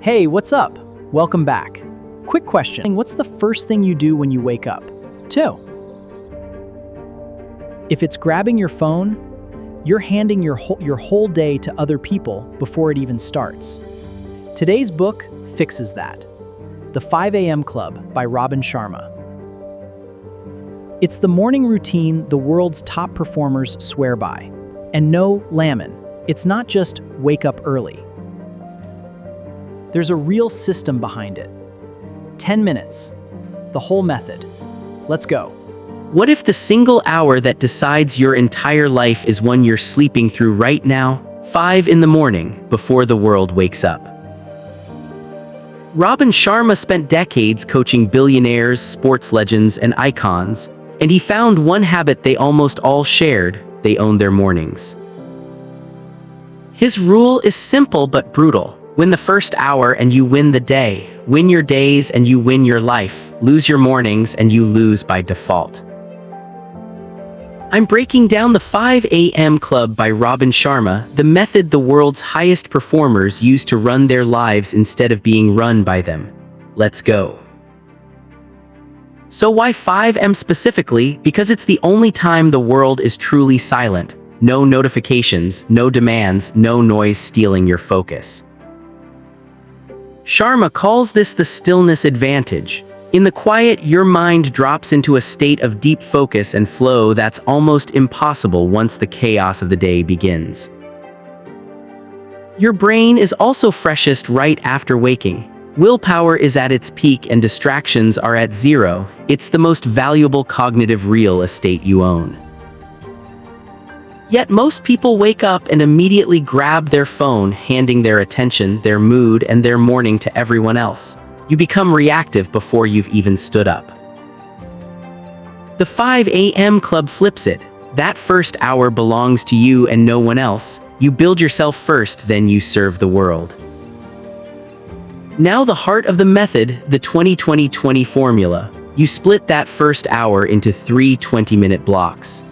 Hey, what's up? Welcome back. Quick question. What's the first thing you do when you wake up? 2. If it's grabbing your phone, you're handing your whole day to other people before it even starts. Today's book fixes that. The 5 a.m. Club by Sharma. It's the morning routine the world's top performers swear by. And no, lemon, it's not just wake up early. There's a real system behind it. 10 minutes, the whole method. Let's go. What if the single hour that decides your entire life is one you're sleeping through right now, 5 in the morning, before the world wakes up? Sharma spent decades coaching billionaires, sports legends, and icons, and he found one habit they almost all shared: they owned their mornings. His rule is simple but brutal. Win the first hour and you win the day. Win your days and you win your life. Lose your mornings and you lose by default. I'm breaking down the 5 a.m. Club by Sharma, the method the world's highest performers use to run their lives instead of being run by them. Let's go. So why 5 a.m. specifically? Because it's the only time the world is truly silent. No notifications, no demands, no noise stealing your focus. Sharma calls this the stillness advantage. In the quiet, your mind drops into a state of deep focus and flow that's almost impossible once the chaos of the day begins. Your brain is also freshest right after waking. Willpower is at its peak and distractions are at zero. It's the most valuable cognitive real estate you own. Yet most people wake up and immediately grab their phone, handing their attention, their mood, and their morning to everyone else. You become reactive before you've even stood up. The 5 a.m. Club flips it. That first hour belongs to you and no one else. You build yourself first, then you serve the world. Now the heart of the method, the 20-20-20 formula. You split that first hour into 3 20-minute blocks.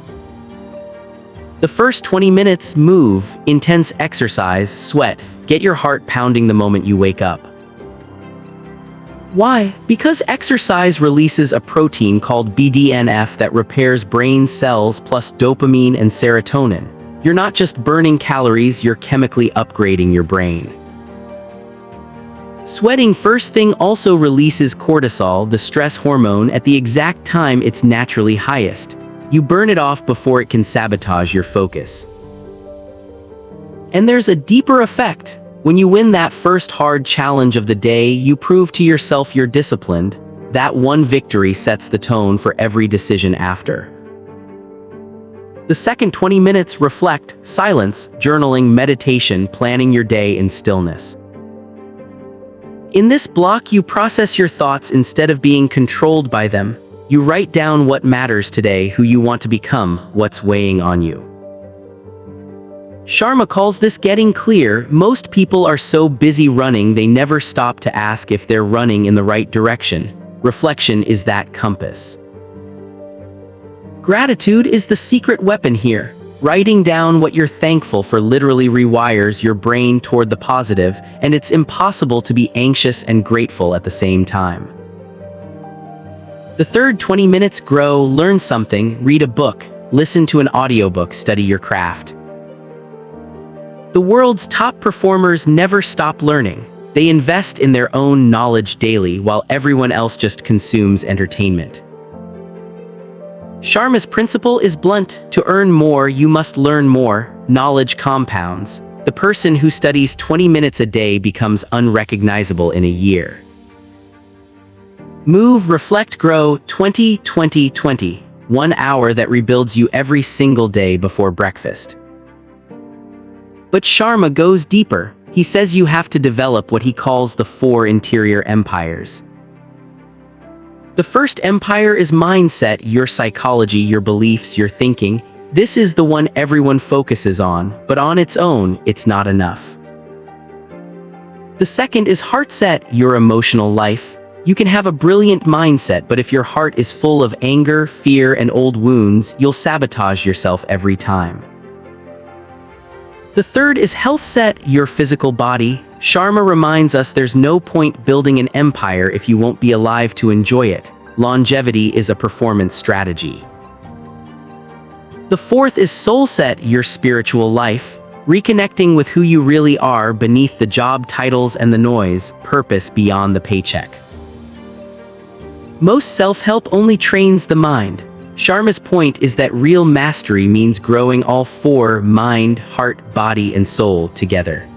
The first 20 minutes, move, intense exercise, sweat, get your heart pounding the moment you wake up. Why? Because exercise releases a protein called BDNF that repairs brain cells plus dopamine and serotonin. You're not just burning calories, you're chemically upgrading your brain. Sweating first thing also releases cortisol, the stress hormone, at the exact time it's naturally highest. You burn it off before it can sabotage your focus. And there's a deeper effect. When you win that first hard challenge of the day, you prove to yourself you're disciplined. That one victory sets the tone for every decision after. The second 20 minutes reflect, silence, journaling, meditation, planning your day in stillness. In this block, you process your thoughts instead of being controlled by them. You write down what matters today, who you want to become, what's weighing on you. Sharma calls this getting clear. Most people are so busy running they never stop to ask if they're running in the right direction. Reflection is that compass. Gratitude is the secret weapon here. Writing down what you're thankful for literally rewires your brain toward the positive, and it's impossible to be anxious and grateful at the same time. The third 20 minutes, grow, learn something, read a book, listen to an audiobook, study your craft. The world's top performers never stop learning. They invest in their own knowledge daily while everyone else just consumes entertainment. Sharma's principle is blunt. To earn more, you must learn more. Knowledge compounds. The person who studies 20 minutes a day becomes unrecognizable in a year. Move, reflect, grow, 20-20-20. 1 hour that rebuilds you every single day before breakfast. But Sharma goes deeper. He says you have to develop what he calls the 4 interior empires. The first empire is mindset, your psychology, your beliefs, your thinking. This is the one everyone focuses on, but on its own, it's not enough. The second is heart set, your emotional life. You can have a brilliant mindset, but if your heart is full of anger, fear, and old wounds, you'll sabotage yourself every time. The third is health set, your physical body. Sharma reminds us there's no point building an empire if you won't be alive to enjoy it. Longevity is a performance strategy. The fourth is soul set, your spiritual life, reconnecting with who you really are beneath the job titles and the noise, purpose beyond the paycheck. Most self-help only trains the mind. Sharma's point is that real mastery means growing all four: mind, heart, body, and soul together.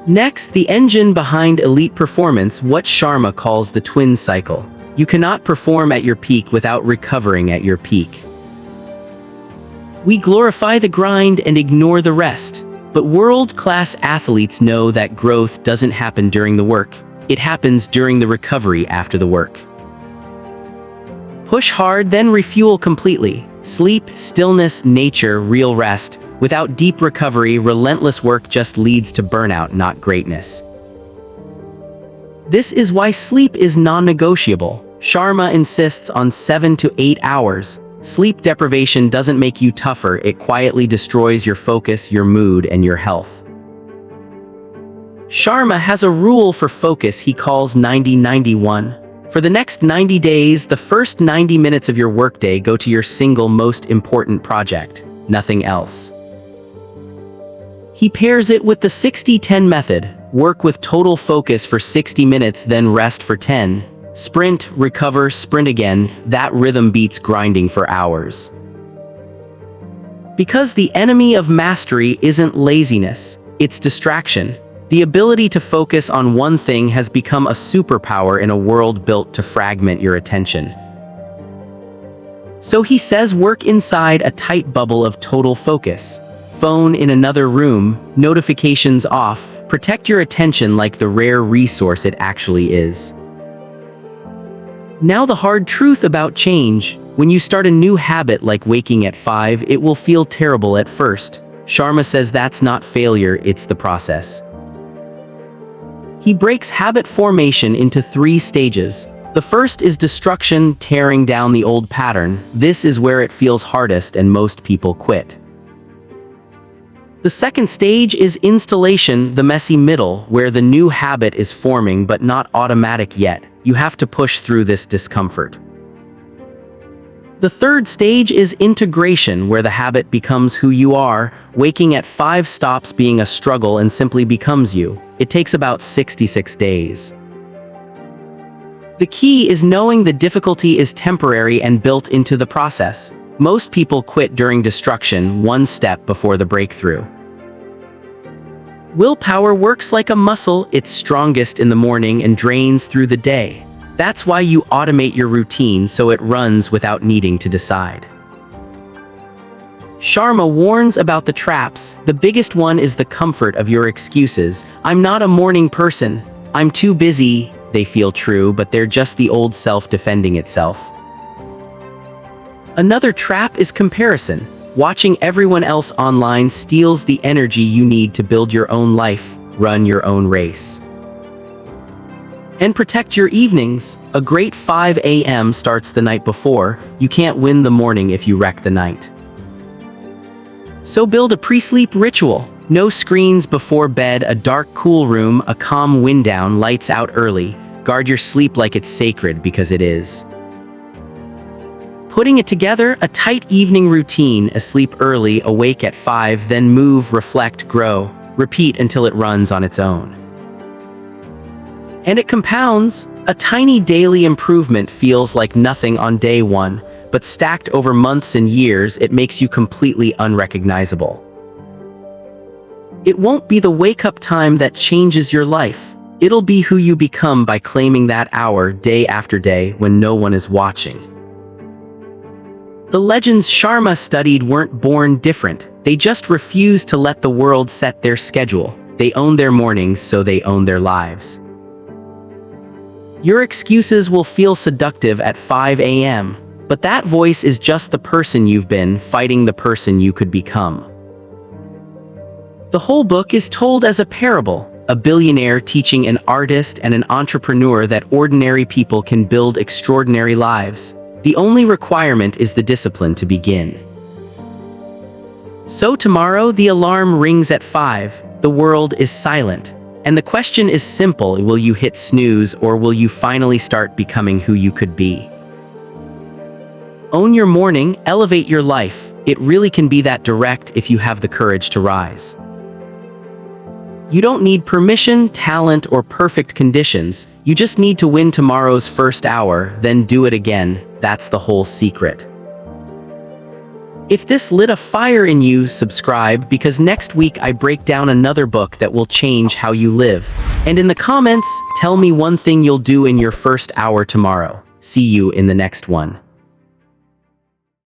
Next, the engine behind elite performance, what Sharma calls the twin cycle. You cannot perform at your peak without recovering at your peak. We glorify the grind and ignore the rest, but world-class athletes know that growth doesn't happen during the work. It happens during the recovery after the work. Push hard, then refuel completely. Sleep, stillness, nature, real rest. Without deep recovery, relentless work just leads to burnout, not greatness. This is why sleep is non-negotiable. Sharma insists on 7 to 8 hours. Sleep deprivation doesn't make you tougher, it quietly destroys your focus, your mood, and your health. Sharma has a rule for focus he calls 90-91. For the next 90 days, the first 90 minutes of your workday go to your single most important project, nothing else. He pairs it with the 60-10 method. Work with total focus for 60 minutes, then rest for 10. Sprint, recover, sprint again. That rhythm beats grinding for hours. Because the enemy of mastery isn't laziness, it's distraction. The ability to focus on one thing has become a superpower in a world built to fragment your attention. So he says work inside a tight bubble of total focus. Phone in another room, notifications off, protect your attention like the rare resource it actually is. Now the hard truth about change: when you start a new habit like waking at 5, it will feel terrible at first. Sharma says that's not failure, it's the process. He breaks habit formation into 3 stages. The first is destruction, tearing down the old pattern. This is where it feels hardest and most people quit. The second stage is installation, the messy middle, where the new habit is forming but not automatic yet. You have to push through this discomfort. The third stage is integration, where the habit becomes who you are. Waking at 5 stops being a struggle and simply becomes you. It takes about 66 days. The key is knowing the difficulty is temporary and built into the process. Most people quit during destruction, one step before the breakthrough. Willpower works like a muscle, it's strongest in the morning and drains through the day. That's why you automate your routine so it runs without needing to decide. Sharma warns about the traps. The biggest one is the comfort of your excuses. I'm not a morning person. I'm too busy. They feel true, but they're just the old self defending itself. Another trap is comparison. Watching everyone else online steals the energy you need to build your own life, run your own race. And protect your evenings. A great 5 a.m. starts the night before. You can't win the morning if you wreck the night. So build a pre-sleep ritual. No screens before bed, a dark, cool room, a calm wind down, lights out early. Guard your sleep like it's sacred, because it is. Putting it together, a tight evening routine: asleep early, awake at 5, then move, reflect, grow. Repeat until it runs on its own. And it compounds. A tiny daily improvement feels like nothing on day 1, but stacked over months and years, it makes you completely unrecognizable. It won't be the wake-up time that changes your life. It'll be who you become by claiming that hour day after day when no one is watching. The legends Sharma studied weren't born different. They just refused to let the world set their schedule. They own their mornings, so they own their lives. Your excuses will feel seductive at 5 a.m., but that voice is just the person you've been, fighting the person you could become. The whole book is told as a parable, a billionaire teaching an artist and an entrepreneur that ordinary people can build extraordinary lives. The only requirement is the discipline to begin. So tomorrow the alarm rings at 5. The world is silent. And the question is simple: will you hit snooze, or will you finally start becoming who you could be? Own your morning, elevate your life. It really can be that direct if you have the courage to rise. You don't need permission, talent, or perfect conditions. You just need to win tomorrow's first hour, then do it again. That's the whole secret. If this lit a fire in you, subscribe, because next week I break down another book that will change how you live. And in the comments, tell me one thing you'll do in your first hour tomorrow. See you in the next one.